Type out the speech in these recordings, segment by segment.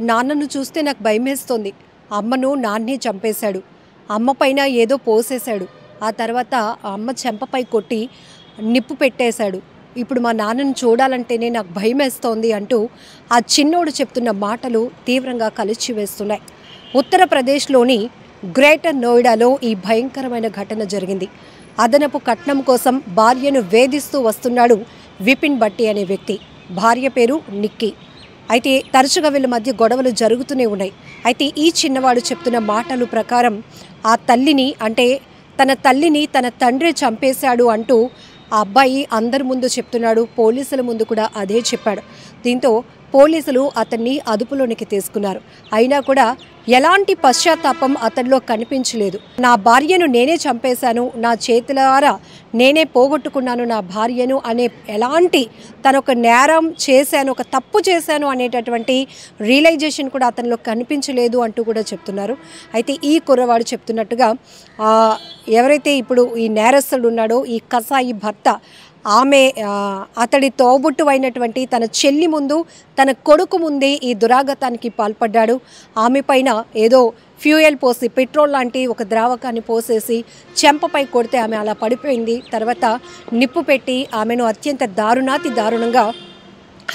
నాన్నను చూస్తే నాకు భయమేస్తోంది. అమ్మను నాన్నే చంపేశాడు. అమ్మ పైన ఏదో పోసేశాడు. ఆ తర్వాత ఆ అమ్మ చెంపపై కొట్టి నిప్పు పెట్టేశాడు. ఇప్పుడు మా నాన్నను చూడాలంటేనే నాకు భయమేస్తోంది అంటూ ఆ చిన్నోడు చెప్తున్న మాటలు తీవ్రంగా కలిచివేస్తున్నాయి. ఉత్తరప్రదేశ్లోని గ్రేటర్ నోయిడాలో ఈ భయంకరమైన ఘటన జరిగింది. అదనపు కట్నం కోసం భార్యను వేధిస్తూ వస్తున్నాడు విపిన్ భట్టి అనే వ్యక్తి. భార్య పేరు నిక్కీ. అయితే తరచుగా వీళ్ళ మధ్య గొడవలు జరుగుతూనే ఉన్నాయి. అయితే ఈ చిన్నవాడు చెప్తున్న మాటలు ప్రకారం ఆ తల్లిని అంటే తన తల్లిని తన తండ్రి చంపేశాడు అంటూ ఆ అబ్బాయి అందరి ముందు చెప్తున్నాడు. పోలీసుల ముందు కూడా అదే చెప్పాడు. దీంతో పోలీసులు అతన్ని అదుపులోనికి తీసుకున్నారు. అయినా కూడా ఎలాంటి పశ్చాత్తాపం అతనిలో కనిపించలేదు. నా భార్యను నేనే చంపేశాను, నా చేతులారా నేనే పోగొట్టుకున్నాను నా భార్యను అనే ఎలాంటి తనొక నేరం చేశాను, ఒక తప్పు చేశాను అనేటటువంటి రియలైజేషన్ కూడా అతనిలో కనిపించలేదు అంటూ కూడా చెప్తున్నారు. అయితే ఈ కుర్రవాడు చెప్తున్నట్టుగా ఎవరైతే ఇప్పుడు ఈ నేరస్తుడు ఉన్నాడో ఈ కసాయి భర్త ఆమె అతడి తోబుట్టు అయినటువంటి తన చెల్లి ముందు తన కొడుకు ముందే ఈ దురాగతానికి పాల్పడ్డాడు. ఆమె పైన ఏదో ఫ్యూయల్ పోసి పెట్రోల్ లాంటి ఒక ద్రావకాన్ని పోసేసి చెంపపై కొడితే ఆమె అలా పడిపోయింది. తర్వాత నిప్పు పెట్టి ఆమెను అత్యంత దారుణంగా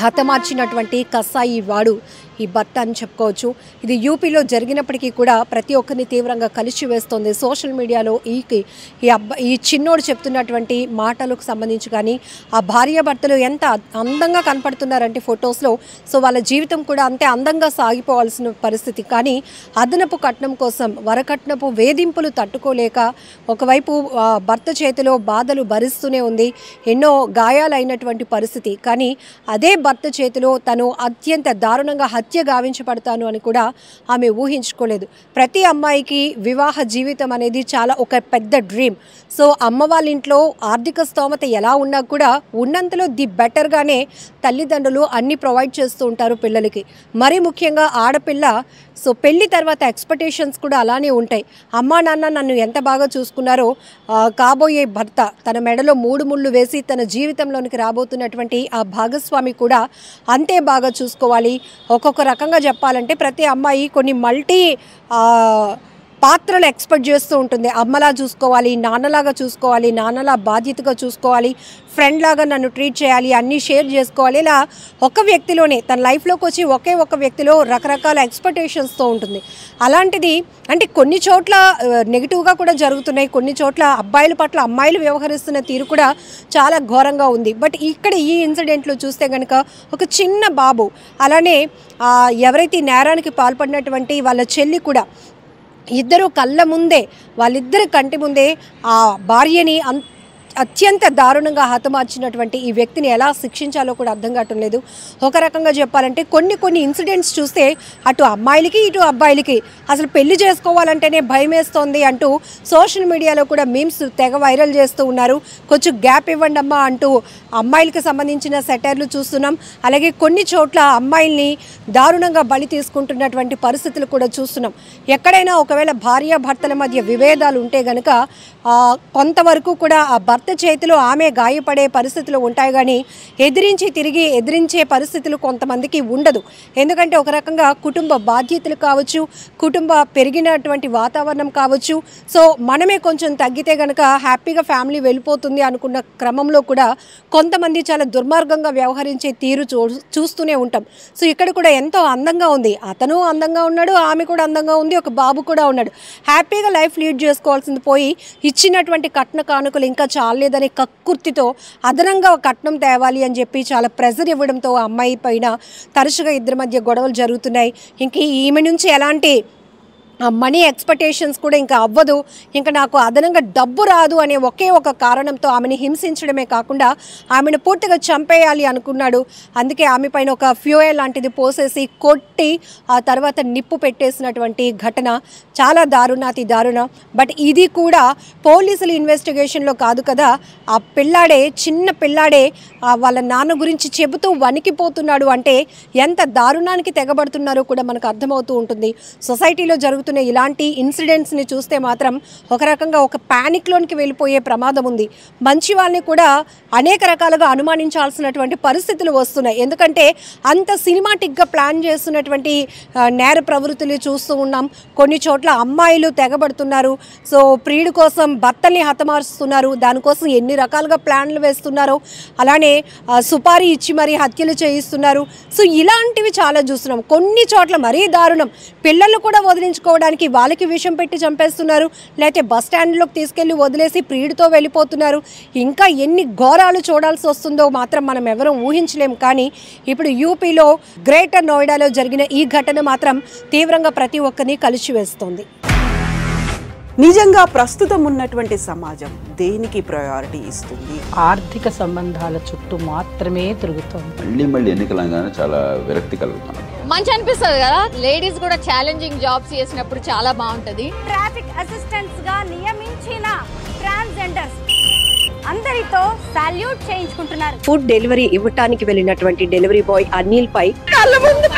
హతమార్చినటువంటి కసాయి వాడు ఈ భర్త అని చెప్పుకోవచ్చు. ఇది యూపీలో జరిగినప్పటికీ కూడా ప్రతి ఒక్కరిని తీవ్రంగా కలిచివేస్తోంది. సోషల్ మీడియాలో ఈ చిన్నోడు చెప్తున్నటువంటి మాటలకు సంబంధించి కానీ ఆ భార్యాభర్తలు ఎంత అందంగా కనపడుతున్నారంటే ఫొటోస్లో, సో వాళ్ళ జీవితం కూడా అంతే అందంగా సాగిపోవాల్సిన పరిస్థితి. కానీ అదనపు కట్నం కోసం వరకట్నపు వేధింపులు తట్టుకోలేక ఒకవైపు భర్త చేతిలో బాధలు భరిస్తూనే ఉంది, ఎన్నో గాయాలైనటువంటి పరిస్థితి. కానీ అదే భర్త చేతిలో తను అత్యంత దారుణంగా హత్య గావించబడతాను అని కూడా ఆమె ఊహించుకోలేదు. ప్రతి అమ్మాయికి వివాహ జీవితం అనేది చాలా ఒక పెద్ద డ్రీమ్. సో అమ్మ వాళ్ళ ఇంట్లో ఆర్థిక స్తోమత ఎలా ఉన్నా కూడా ఉన్నంతలో ది బెటర్గానే తల్లిదండ్రులు అన్నీ ప్రొవైడ్ చేస్తూ ఉంటారు పిల్లలకి. మరీ ముఖ్యంగా ఆడపిల్ల సో పెళ్లి తర్వాత ఎక్స్పెక్టేషన్స్ కూడా అలానే ఉంటాయి. అమ్మా నాన్న నన్ను ఎంత బాగా చూసుకున్నారో కాబోయే భర్త తన మెడలో 3 ముళ్ళు వేసి తన జీవితంలోనికి రాబోతున్నటువంటి ఆ భాగస్వామి కూడా అంతే బాగా చూసుకోవాలి. ఒక్కొక్క రకంగా చెప్పాలంటే ప్రతి అమ్మాయి కొన్ని మల్టీ పాత్రలు ఎక్స్పెక్ట్ చేస్తూ ఉంటుంది. అమ్మలా చూసుకోవాలి, నాన్నలాగా చూసుకోవాలి, నాన్నలా బాధ్యతగా చూసుకోవాలి, ఫ్రెండ్ లాగా నన్ను ట్రీట్ చేయాలి, అన్నీ షేర్ చేసుకోవాలి. ఇలా ఒక వ్యక్తిలోనే తన లైఫ్లోకి వచ్చి ఒకే ఒక వ్యక్తిలో రకరకాల ఎక్స్పెక్టేషన్స్తో ఉంటుంది. అలాంటిది అంటే కొన్ని చోట్ల నెగిటివ్గా కూడా జరుగుతున్నాయి, కొన్ని చోట్ల అబ్బాయిల పట్ల అమ్మాయిలు వ్యవహరిస్తున్న తీరు కూడా చాలా ఘోరంగా ఉంది. బట్ ఇక్కడ ఈ ఇన్సిడెంట్లో చూస్తే కనుక ఒక చిన్న బాబు, అలానే ఎవరైతే ఈ నేరానికి పాల్పడినటువంటి వాళ్ళ చెల్లి కూడా ఇద్దరు కళ్ళ ముందే వాళ్ళిద్దరి కంటి ముందే ఆ భార్యని అత్యంత దారుణంగా హతమార్చినటువంటి ఈ వ్యక్తిని ఎలా శిక్షించాలో కూడా అర్థం కావటం లేదు. ఒక రకంగా చెప్పాలంటే కొన్ని ఇన్సిడెంట్స్ చూస్తే అటు అమ్మాయిలకి ఇటు అబ్బాయిలకి అసలు పెళ్లి చేసుకోవాలంటేనే భయమేస్తోంది అంటూ సోషల్ మీడియాలో కూడా మీమ్స్ తెగ వైరల్ చేస్తూ ఉన్నారు. కొంచెం గ్యాప్ ఇవ్వండి అమ్మా అంటూ అమ్మాయిలకి సంబంధించిన సెటైర్లు చూస్తున్నాం. అలాగే కొన్ని చోట్ల అమ్మాయిల్ని దారుణంగా బలి తీసుకుంటున్నటువంటి పరిస్థితులు కూడా చూస్తున్నాం. ఎక్కడైనా ఒకవేళ భార్యాభర్తల మధ్య విభేదాలు ఉంటే గనక కొంతవరకు కూడా ఆ భర్త చేతిలో ఆమె గాయపడే పరిస్థితులు ఉంటాయి, కానీ ఎదిరించే పరిస్థితులు కొంతమందికి ఉండదు. ఎందుకంటే ఒక రకంగా కుటుంబ బాధ్యతలు కావచ్చు, కుటుంబ పెరిగినటువంటి వాతావరణం కావచ్చు, సో మనమే కొంచెం తగ్గితే కనుక హ్యాపీగా ఫ్యామిలీ వెళ్ళిపోతుంది అనుకున్న క్రమంలో కూడా కొంతమంది చాలా దుర్మార్గంగా వ్యవహరించే తీరు చూస్తూనే ఉంటాం. సో ఇక్కడ కూడా ఎంతో అందంగా ఉంది, అతను అందంగా ఉన్నాడు, ఆమె కూడా అందంగా ఉంది, ఒక బాబు కూడా ఉన్నాడు. హ్యాపీగా లైఫ్ లీడ్ చేసుకోవాల్సింది పోయి ఇచ్చినటువంటి కట్న కానుకలు ఇంకా చాలేదని కక్కుర్తితో అదనంగా కట్నం తేవాలి అని చెప్పి చాలా ప్రెజర్ ఇవ్వడంతో ఆ అమ్మాయి పైన తరచుగా ఇద్దరి మధ్య గొడవలు జరుగుతున్నాయి. ఇంక ఈమె నుంచి ఎలాంటి మనీ ఎక్స్పెక్టేషన్స్ కూడా ఇంకా అవ్వదు, ఇంకా నాకు అదనంగా డబ్బు రాదు అనే ఒకే ఒక కారణంతో ఆమెను హింసించడమే కాకుండా ఆమెను పూర్తిగా చంపేయాలి అనుకున్నాడు. అందుకే ఆమె పైన ఒక ఫ్యూయల్ లాంటిది పోసేసి కొట్టి ఆ తర్వాత నిప్పు పెట్టేసినటువంటి ఘటన చాలా దారుణం. బట్ ఇది కూడా పోలీసుల ఇన్వెస్టిగేషన్లో కాదు కదా, ఆ పిల్లాడే చిన్న పిల్లాడే వాళ్ళ నాన్న గురించి చెబుతూ వణికిపోతున్నాడు అంటే ఎంత దారుణానికి తెగబడుతున్నారో కూడా మనకు అర్థమవుతూ ఉంటుంది. సొసైటీలో జరుగుతున్న ఇలాంటి ఇన్సిడెంట్స్ని చూస్తే మాత్రం ఒక రకంగా ఒక ప్యానిక్లోనికి వెళ్ళిపోయే ప్రమాదం ఉంది. మంచి వాళ్ళని కూడా అనేక రకాలుగా అనుమానించాల్సినటువంటి పరిస్థితులు వస్తున్నాయి. ఎందుకంటే అంత సినిమాటిక్గా ప్లాన్ చేస్తున్నటువంటి నేర ప్రవృత్తులు చూస్తూ ఉన్నాం. కొన్ని చోట్ల అమ్మాయిలు తెగబడుతున్నారు. సో ప్రియుడి కోసం భర్తల్ని హతమారుస్తున్నారు. దానికోసం ఎన్ని రకాలుగా ప్లాన్లు వేస్తున్నారో, అలానే సుపారీ ఇచ్చి మరీ హత్యలు చేయిస్తున్నారు. సో ఇలాంటివి చాలా చూస్తున్నాం. కొన్ని చోట్ల మరీ దారుణం, పిల్లలు కూడా వదిలించుకోవడానికి వాళ్ళకి విషం పెట్టి చంపేస్తున్నారు, లేకపోతే బస్ స్టాండ్లోకి తీసుకెళ్లి వదిలేసి ప్రియుడితో వెళ్ళిపోతున్నారు. ఇంకా ఎన్ని ఘోరాలు చూడాల్సి వస్తుందో మాత్రం మనం ఎవరూ ఊహించలేం. కానీ ఇప్పుడు యూపీలో గ్రేటర్ నోయిడాలో జరిగిన ఈ ఘటన మాత్రం తీవ్రంగా ప్రతి ఒక్కరిని కలిసివేస్తోంది. నిజంగా ప్రస్తుతం ఉన్నటువంటి సమాజం దేనికి ప్రయారిటీ ఇస్తుంది? ఆర్థిక సంబంధాల చుట్టూ మాత్రమే తిరుగుతుంది. మళ్ళీ ఎన్నికలంగానే చాలా విరక్తి కలుగుతాం. మంచి అనిపిస్తుంది కదా, లేడీస్ కూడా ఛాలెంజింగ్ జాబ్స్ చేసినప్పుడు చాలా బాగుంటది. ట్రాఫిక్ అసిస్టెంట్స్ గా నియమించిన ట్రాన్స్జెండర్స్ అందరితో సాల్యూట్ చేయించుకుంటున్నారు. ఫుడ్ డెలివరీ ఇవ్వటానికి వెళ్ళినటువంటి డెలివరీ బాయ్ అనిల్ పై కళ్ళ ముందు